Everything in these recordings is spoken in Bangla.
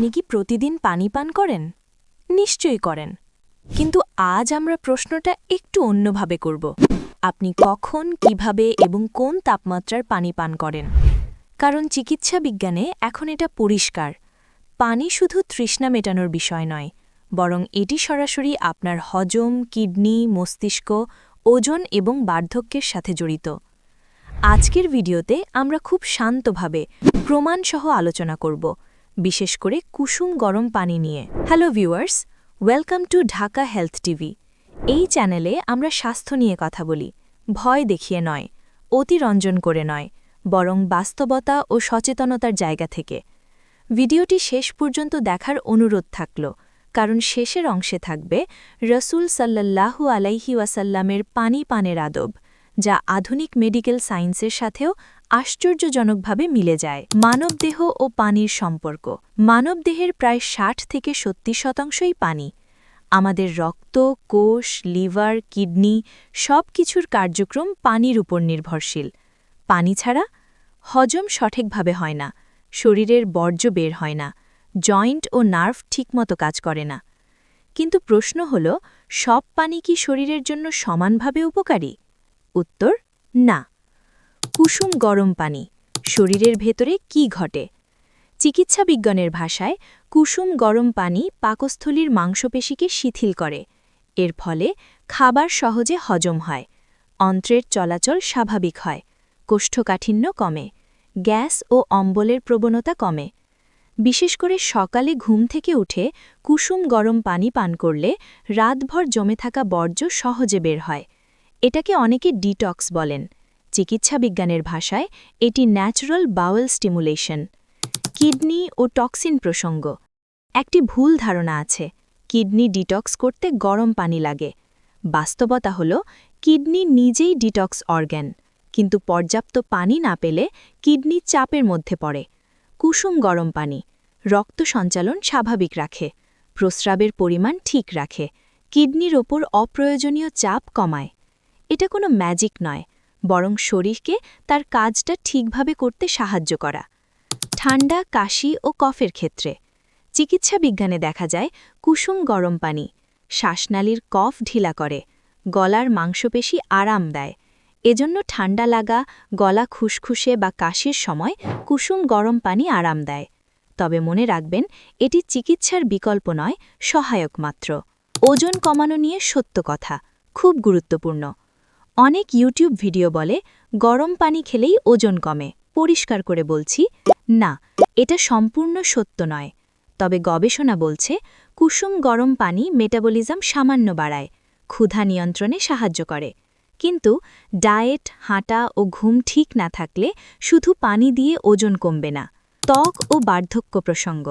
আপনি কি প্রতিদিন পানি পান করেন? নিশ্চয়ই করেন। কিন্তু আজ আমরা প্রশ্নটা একটু অন্যভাবে করব। আপনি কখন, কিভাবে এবং কোন তাপমাত্রার পানি পান করেন? কারণ চিকিৎসা বিজ্ঞানে এখন এটা পরিষ্কার। পানি শুধু তৃষ্ণা মেটানোর বিষয় নয়, বরং এটি সরাসরি আপনার হজম, কিডনি, মস্তিষ্ক, ওজন এবং বার্ধক্যের সাথে জড়িত। আজকের ভিডিওতে আমরা খুব শান্তভাবে প্রমাণসহ আলোচনা করব, বিশেষ করে কুসুম গরম পানি নিয়ে। Hello viewers, welcome to Dhaka health TV. এই চ্যানেলে আমরা স্বাস্থ্য নিয়ে কথা বলি, ভয় দেখিয়ে নয়, অতিরঞ্জন করে নয়, বরং বাস্তবতা ও সচেতনতার জায়গা থেকে। ভিডিওটি শেষ পর্যন্ত দেখার অনুরোধ থাকল, কারণ শেষের অংশে থাকবে রসুল সাল্লাল্লাহু আলাইহি ওয়াসাল্লামের পানি পানের আদব, যা আধুনিক মেডিকেল সায়েন্সের সাথেও আশ্চর্যজনকভাবে মিলে যায়। মানবদেহ ও পানির সম্পর্ক। মানবদেহের প্রায় 60-70% পানি। আমাদের রক্ত, কোষ, লিভার, কিডনি সব কিছুর কার্যক্রম পানির উপর নির্ভরশীল। পানি ছাড়া হজম সঠিকভাবে হয় না, শরীরের বর্জ্য বের হয় না, জয়েন্ট ও নার্ভ ঠিকমতো কাজ করে না। কিন্তু প্রশ্ন হল, সব পানি কি শরীরের জন্য সমানভাবে উপকারী? উত্তর না। কুসুম গরম পানি শরীরের ভেতরে কি ঘটে? চিকিৎসা বিজ্ঞানের ভাষায় কুসুম গরম পানি পাকস্থলীর মাংসপেশিকে শিথিল করে। এর ফলে খাবার সহজে হজম হয়, অন্ত্রের চলাচল স্বাভাবিক হয়, কোষ্ঠকাঠিন্য কমে, গ্যাস ও অম্বলের প্রবণতা কমে। বিশেষ করে সকালে ঘুম থেকে উঠে কুসুম গরম পানি পান করলে রাতভর জমে থাকা বর্জ্য সহজে বের হয়। এটাকে অনেকে ডিটক্স বলেন। চিকিৎসা বিজ্ঞানের ভাষায় এটি ন্যাচারাল বাউল স্টিমুলেশন। কিডনি ও টক্সিন প্রসঙ্গ। একটি ভুল ধারণা আছে, কিডনি ডিটক্স করতে গরম পানি লাগে। বাস্তবতা হল, কিডনি নিজেই ডিটক্স অর্গ্যান, কিন্তু পর্যাপ্ত পানি না পেলে কিডনি চাপের মধ্যে পড়ে। কুসুম গরম পানি রক্ত সঞ্চালন স্বাভাবিক রাখে, প্রস্রাবের পরিমাণ ঠিক রাখে, কিডনির ওপর অপ্রয়োজনীয় চাপ কমায়। এটা কোনো ম্যাজিক নয়, বরং শরীরকে তার কাজটা ঠিকভাবে করতে সাহায্য করা। ঠান্ডা, কাশি ও কফের ক্ষেত্রে চিকিৎসা বিজ্ঞানে দেখা যায় কুসুম গরম পানি শ্বাসনালীর কফ ঢিলা করে, গলার মাংসপেশি আরাম দেয়। এজন্য ঠান্ডা লাগা, গলা খুসখুসে বা কাশির সময় কুসুম গরম পানি আরাম দেয়। তবে মনে রাখবেন, এটি চিকিৎসার বিকল্প নয়, সহায়ক মাত্র। ওজন কমানো নিয়ে সত্য কথা, খুব গুরুত্বপূর্ণ। অনেক ইউটিউব ভিডিও বলে গরম পানি খেলেই ওজন কমে। পরিষ্কার করে বলছি, না, এটা সম্পূর্ণ সত্য নয়। তবে গবেষণা বলছে কুসুম গরম পানি মেটাবলিজম সামান্য বাড়ায়, ক্ষুধা নিয়ন্ত্রণে সাহায্য করে। কিন্তু ডায়েট, হাঁটা ও ঘুম ঠিক না থাকলে শুধু পানি দিয়ে ওজন কমবে না। ত্বক ও বার্ধক্য প্রসঙ্গ।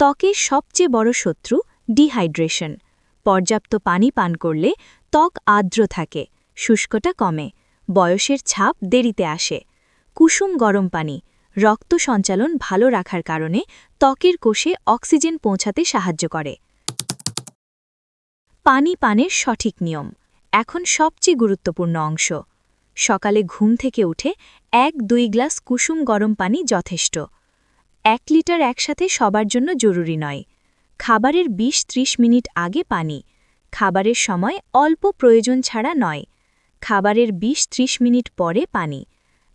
ত্বকের সবচেয়ে বড় শত্রু ডিহাইড্রেশন। পর্যাপ্ত পানি পান করলে ত্বক আর্দ্র থাকে, শুষ্কতা কমে, বয়সের ছাপ দেরিতে আসে। কুসুম গরম পানি রক্ত সঞ্চালন ভালো রাখার কারণে ত্বকের কোষে অক্সিজেন পৌঁছাতে সাহায্য করে। পানি পানের সঠিক নিয়ম এখন সবচেয়ে গুরুত্বপূর্ণ অংশ। সকালে ঘুম থেকে উঠে 1-2 গ্লাস কুসুম গরম পানি যথেষ্ট। 1 লিটার একসাথে সবার জন্য জরুরি নয়। খাবারের 20-30 মিনিট আগে পানি, খাবারের সময় অল্প প্রয়োজন ছাড়া নয়। খাবারের 20-30 মিনিট পরে পানি,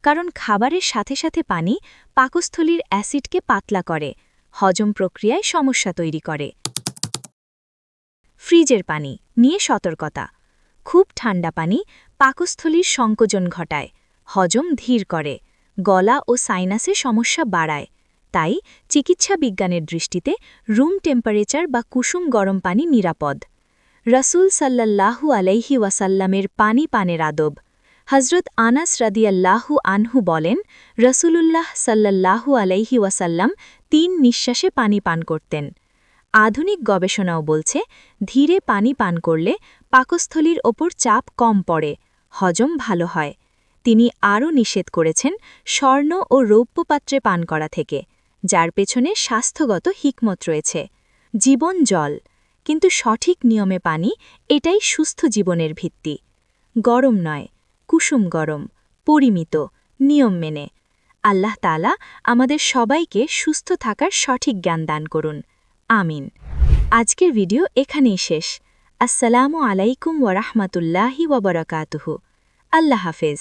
কারণ খাবারের সাথে সাথে পানি পাকস্থলীর অ্যাসিডকে পাতলা করে, হজম প্রক্রিয়ায় সমস্যা তৈরি করে। ফ্রিজের পানি নিয়ে সতর্কতা। খুব ঠান্ডা পানি পাকস্থলীর সংকোচন ঘটায়, হজম ধীর করে, গলা ও সাইনাসে সমস্যা বাড়ায়। তাই চিকিৎসা বিজ্ঞানের দৃষ্টিতে রুম টেম্পারেচার বা কুসুম গরম পানি নিরাপদ। রসুল সাল্লাল্লাহু আলাইহি ওয়াসাল্লামের পানি পানের আদব। হজরত আনাস রাদিয়াল্লাহু আনহু বলেন, রসুলুল্লাহ সাল্লাল্লাহু আলাইহি ওয়াসাল্লাম 3 নিঃশ্বাসে পানি পান করতেন। আধুনিক গবেষণাও বলছে, ধীরে পানি পান করলে পাকস্থলীর ওপর চাপ কম পড়ে, হজম ভালো হয়। তিনি আরও নিষেধ করেছেন স্বর্ণ ও রৌপ্য পাত্রে পান করা থেকে, যার পেছনে স্বাস্থ্যগত হিকমত রয়েছে। জীবন জল, কিন্তু সঠিক নিয়মে পানি, এটাই সুস্থ জীবনের ভিত্তি। গরম নয়, কুসুম গরম, পরিমিত, নিয়ম মেনে। আল্লাহ তাআলা আমাদের সবাইকে সুস্থ থাকার সঠিক জ্ঞান দান করুন। আমিন। আজকের ভিডিও এখানেই শেষ। আসসালামু আলাইকুম ওয়া রাহমাতুল্লাহি ওয়া বারাকাতুহু। আল্লাহ হাফেজ।